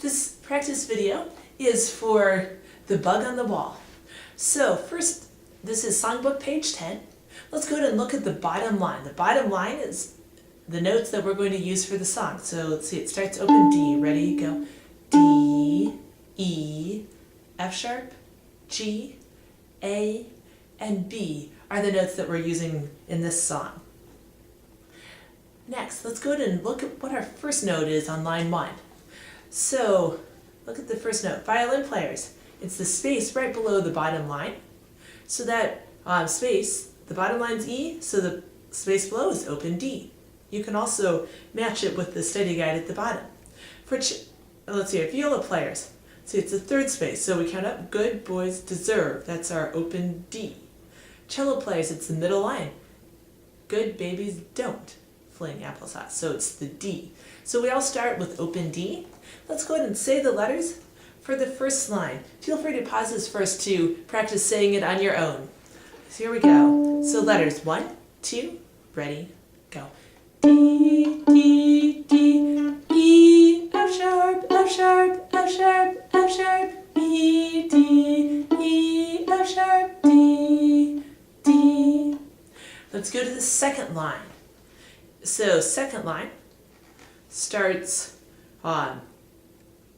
This practice video is for the bug on the wall. So first, this is songbook page 10. Let's go ahead and look at the bottom line. The bottom line is the notes that we're going to use for the song. So let's see, it starts open D. Ready, go. D, E, F sharp, G, A, and B are the notes that we're using in this song. Next, let's go ahead and look at what our first note is on line 1. So, look at the first note. Violin players, it's the space right below the bottom line. So that space, the bottom line's E, so the space below is open D. You can also match it with the study guide at the bottom. For let's see, viola players, see it's the third space, so we count up good boys deserve, that's our open D. Cello players, it's the middle line. Good babies don't fling applesauce, so it's the D. So we all start with open D. Let's go ahead and say the letters for the first line. Feel free to pause this first to practice saying it on your own. So here we go. So letters 1, 2, ready, go. D, D, D, E, F sharp, F sharp, F sharp, F sharp, E, D, E, F sharp, D, D. Let's go to the second line. So second line starts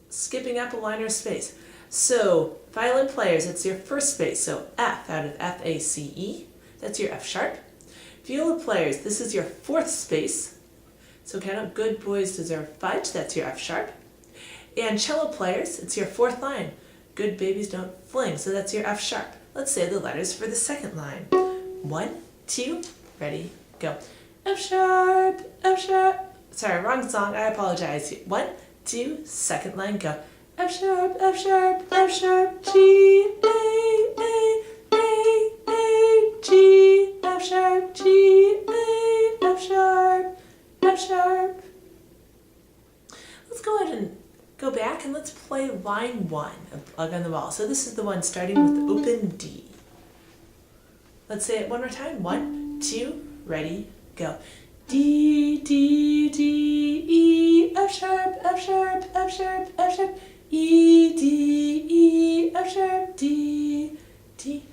skipping up a line or space. So violin players, it's your first space. So F out of F-A-C-E, that's your F sharp. Viola players, this is your fourth space. So count up good boys deserve fudge, that's your F sharp. And cello players, it's your fourth line. Good babies don't fling, so that's your F sharp. Let's say the letters for the second line. 1, 2, ready, go. F sharp, F sharp. Sorry, wrong song, I apologize. 1, 2, second line, go. F sharp, F sharp, F sharp, G, A, G, F sharp, G, A, F sharp, F sharp. Let's go ahead and go back and let's play line 1 of Bug on the Wall. So this is the one starting with open D. Let's say it one more time. 1, 2, ready, go. D, D, D, E, F sharp, F sharp, F sharp, F sharp, E, D, E, F sharp, D, D.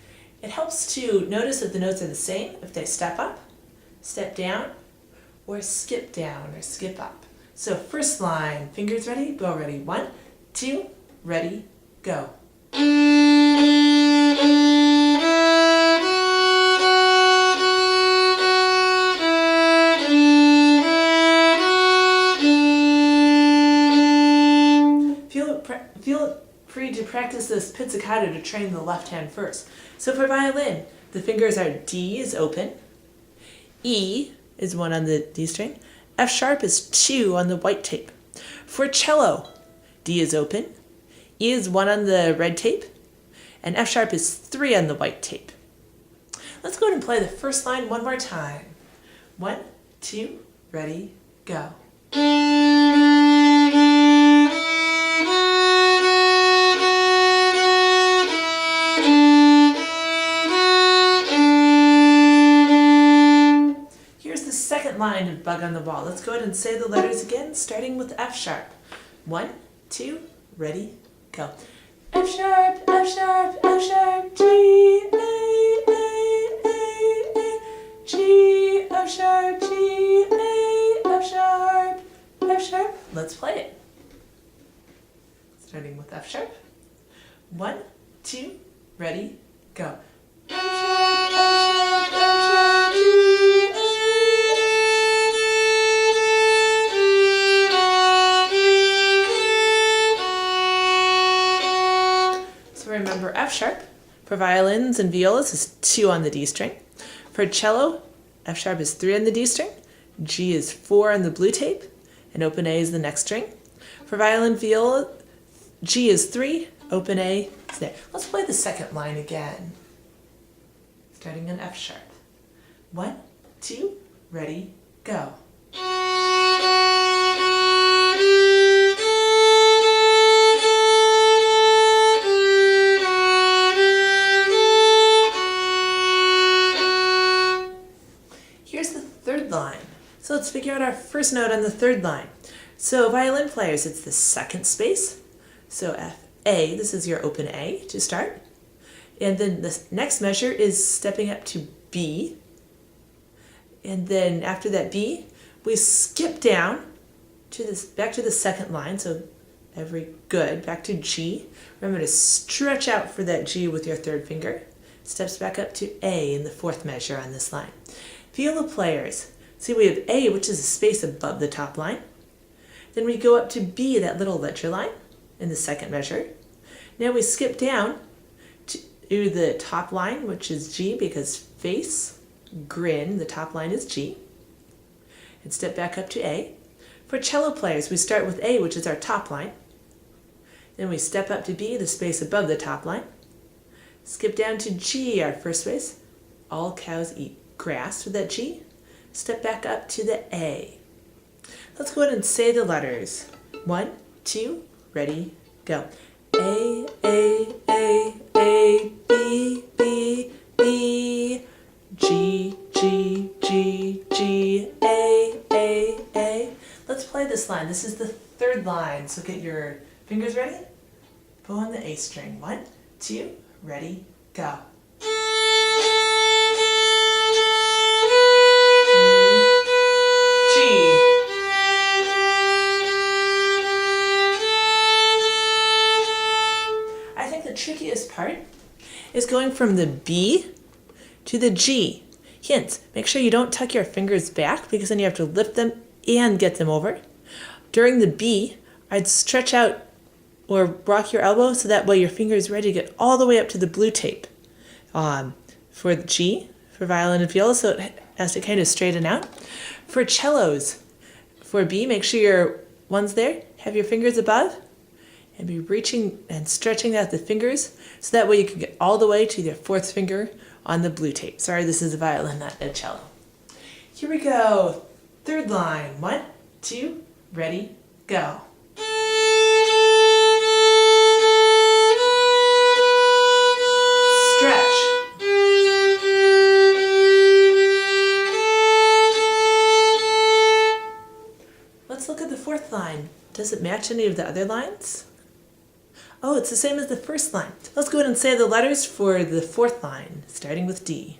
It helps to notice that the notes are the same if they step up, step down, or skip down or skip up. So first line, fingers ready, bow ready. 1, 2, ready, go. Feel free to practice this pizzicato to train the left hand first. So for violin, the fingers are D is open, E is 1 on the D string, F sharp is 2 on the white tape. For cello, D is open, E is 1 on the red tape, and F sharp is 3 on the white tape. Let's go ahead and play the first line one more time. 1, 2, ready, go. Line of Bug on the Wall. Let's go ahead and say the letters again, starting with F sharp. 1, 2, ready, go. F sharp, F sharp, F sharp, G, A, G, F sharp, G, A, F sharp, F sharp. Let's play it. Starting with F sharp. 1, 2, ready, go. F sharp, F sharp, F sharp, G. Remember F sharp for violins and violas is 2 on the D string. For cello, F sharp is 3 on the D string, G is 4 on the blue tape, and open A is the next string. For violin, viola, G is 3, open A is there. Let's play the second line again, starting on F sharp. 1, 2, ready, go. Line. So let's figure out our first note on the third line. So violin players, it's the second space. So A, this is your open A to start. And then the next measure is stepping up to B. And then after that B, we skip down to this, back to the second line. So good, back to G. Remember to stretch out for that G with your third finger. Steps back up to A in the fourth measure on this line. Viola players, see we have A, which is a space above the top line. Then we go up to B, that little ledger line, in the second measure. Now we skip down to the top line, which is G, because face, grin, the top line is G. And step back up to A. For cello players, we start with A, which is our top line. Then we step up to B, the space above the top line. Skip down to G, our first space. All cows eat grass with that G. Step back up to the A. Let's go ahead and say the letters. 1, 2, ready, go. A, B, B, B, G, G, G, G, A. Let's play this line. This is the third line, so get your fingers ready. Bow on the A string. 1, 2, ready, go. G. I think the trickiest part is going from the B to the G. Hint, make sure you don't tuck your fingers back because then you have to lift them and get them over. During the B, I'd stretch out or rock your elbow so that way your finger is ready to get all the way up to the blue tape. For the G, for violin and viola, so it has to kind of straighten out. For cellos, for B, make sure your one's there, have your fingers above, and be reaching and stretching out the fingers so that way you can get all the way to your fourth finger on the blue tape. Sorry, this is a violin, not a cello. Here we go. Third line. 1, 2, ready, go. Stretch. Let's look at the fourth line. Does it match any of the other lines? Oh, it's the same as the first line. Let's go ahead and say the letters for the fourth line, starting with D.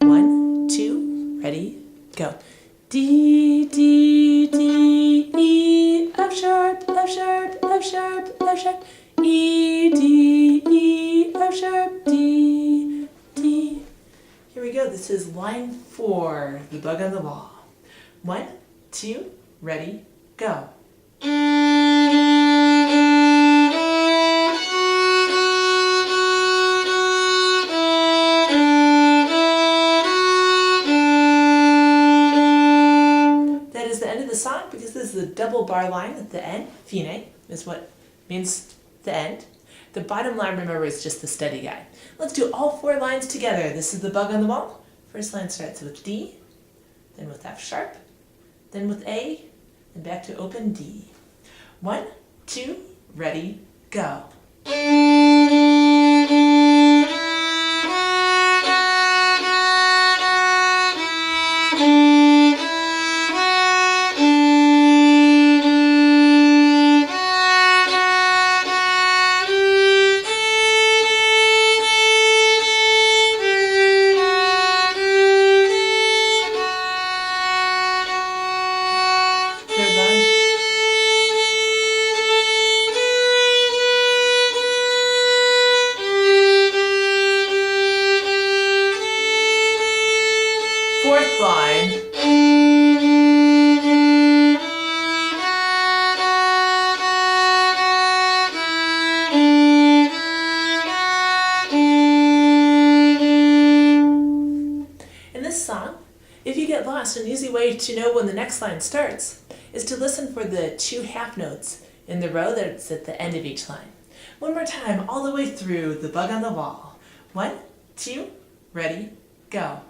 1, 2, ready, go. D, D, D, E, F sharp, F sharp, F sharp, F sharp, E, D, E, F sharp, D, D. Here we go. This is line 4, the bug on the wall. 1, 2, ready, go. Song, because this is the double bar line at the end. Fine is what means the end. The bottom line, remember, is just the steady guide. Let's do all 4 lines together. This is the bug on the wall. First line starts with D, then with F sharp, then with A, and back to open D. 1, 2, ready, go. Fourth line. In this song, if you get lost, an easy way to know when the next line starts is to listen for the 2 half notes in the row that's at the end of each line. One more time, all the way through the bug on the wall. 1, 2, ready, go.